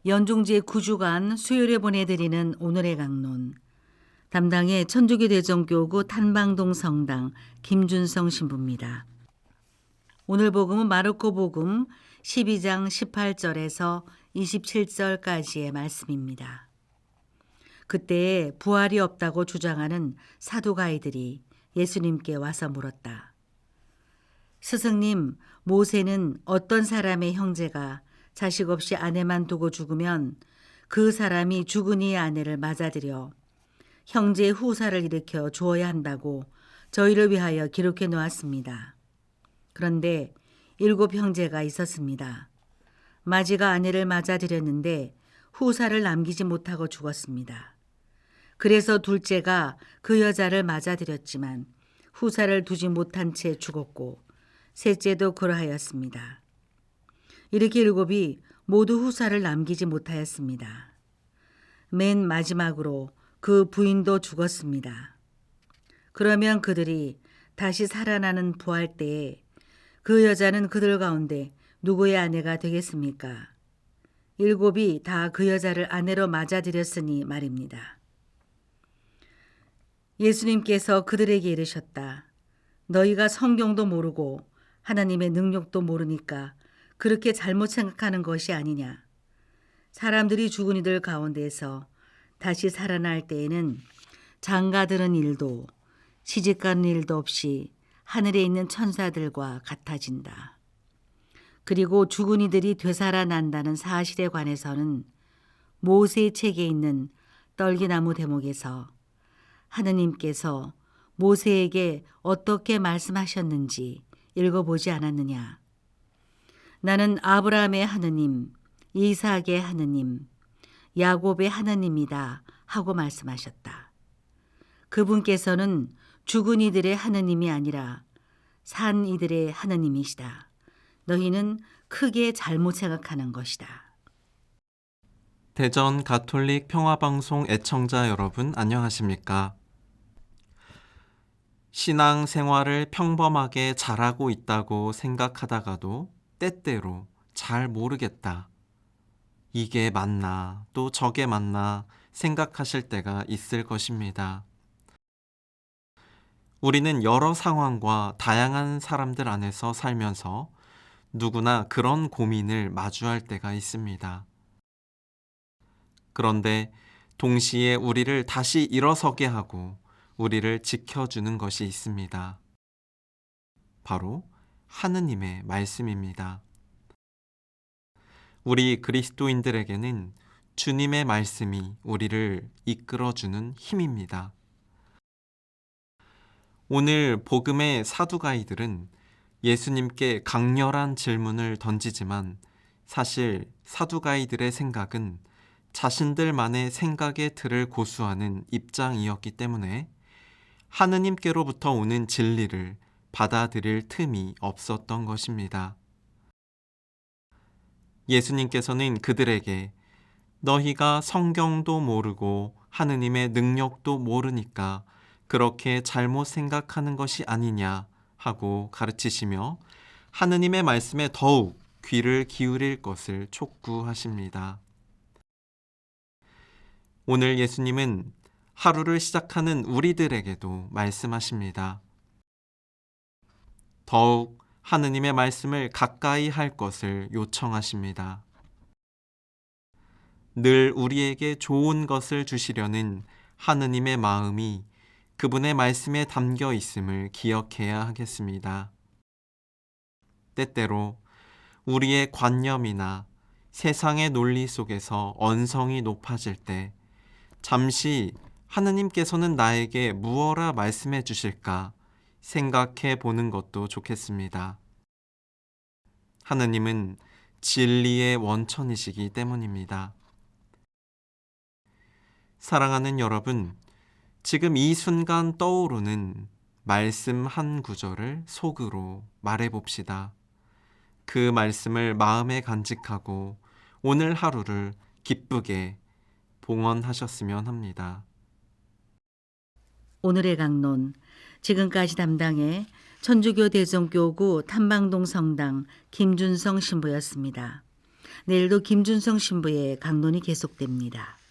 연중제 9주간 수요일에 보내드리는 오늘의 강론. 담당의 천주교 대전교구 탄방동 성당 김준성 신부입니다. 오늘 복음은 마르코 복음 12장 18절에서 27절까지의 말씀입니다. 그때에 부활이 없다고 주장하는 사두가이들이 예수님께 와서 물었다. 스승님, 모세는 어떤 사람의 형제가 자식 없이 아내만 두고 죽으면 그 사람이 죽은 이의 아내를 맞아들여 형제의 후사를 일으켜 주어야 한다고 저희를 위하여 기록해 놓았습니다. 그런데 7 형제가 있었습니다. 마지가 아내를 맞아들였는데 후사를 남기지 못하고 죽었습니다. 그래서 둘째가 그 여자를 맞아들였지만 후사를 두지 못한 채 죽었고 셋째도 그러하였습니다. 이렇게 7이 모두 후사를 남기지 못하였습니다. 맨 마지막으로 그 부인도 죽었습니다. 그러면 그들이 다시 살아나는 부활 때에 그 여자는 그들 가운데 누구의 아내가 되겠습니까? 7이 다 그 여자를 아내로 맞아들였으니 말입니다. 예수님께서 그들에게 이르셨다. 너희가 성경도 모르고 하나님의 능력도 모르니까 그렇게 잘못 생각하는 것이 아니냐. 사람들이 죽은 이들 가운데서 다시 살아날 때에는 장가드는 일도 시집가는 일도 없이 하늘에 있는 천사들과 같아진다. 그리고 죽은 이들이 되살아난다는 사실에 관해서는 모세의 책에 있는 떨기나무 대목에서 하느님께서 모세에게 어떻게 말씀하셨는지 읽어보지 않았느냐. 나는 아브라함의 하느님, 이삭의 하느님, 야곱의 하느님이다 하고 말씀하셨다. 그분께서는 죽은 이들의 하느님이 아니라 산 이들의 하느님이시다. 너희는 크게 잘못 생각하는 것이다. 대전 가톨릭 평화방송 애청자 여러분 안녕하십니까? 신앙생활을 평범하게 잘하고 있다고 생각하다가도 때때로 잘 모르겠다. 이게 맞나 또 저게 맞나 생각하실 때가 있을 것입니다. 우리는 여러 상황과 다양한 사람들 안에서 살면서 누구나 그런 고민을 마주할 때가 있습니다. 그런데 동시에 우리를 다시 일어서게 하고 우리를 지켜주는 것이 있습니다. 바로 하느님의 말씀입니다. 우리 그리스도인들에게는 주님의 말씀이 우리를 이끌어주는 힘입니다. 오늘 복음의 사두가이들은 예수님께 강렬한 질문을 던지지만 사실 사두가이들의 생각은 자신들만의 생각의 틀을 고수하는 입장이었기 때문에 하느님께로부터 오는 진리를 받아들일 틈이 없었던 것입니다. 예수님께서는 그들에게 너희가 성경도 모르고 하느님의 능력도 모르니까 그렇게 잘못 생각하는 것이 아니냐 하고 가르치시며 하느님의 말씀에 더욱 귀를 기울일 것을 촉구하십니다. 오늘 예수님은 하루를 시작하는 우리들에게도 말씀하십니다. 더욱 하느님의 말씀을 가까이 할 것을 요청하십니다. 늘 우리에게 좋은 것을 주시려는 하느님의 마음이 그분의 말씀에 담겨 있음을 기억해야 하겠습니다. 때때로 우리의 관념이나 세상의 논리 속에서 언성이 높아질 때 잠시 하느님께서는 나에게 무엇라 말씀해 주실까 생각해 보는 것도 좋겠습니다. 하느님은 진리의 원천이시기 때문입니다. 사랑하는 여러분, 지금 이 순간 떠오르는 말씀 한 구절을 속으로 말해 봅시다. 그 말씀을 마음에 간직하고 오늘 하루를 기쁘게 봉헌하셨으면 합니다. 오늘의 강론, 지금까지 담당의 천주교 대전교구 탄방동 성당 김준성 신부였습니다. 내일도 김준성 신부의 강론이 계속됩니다.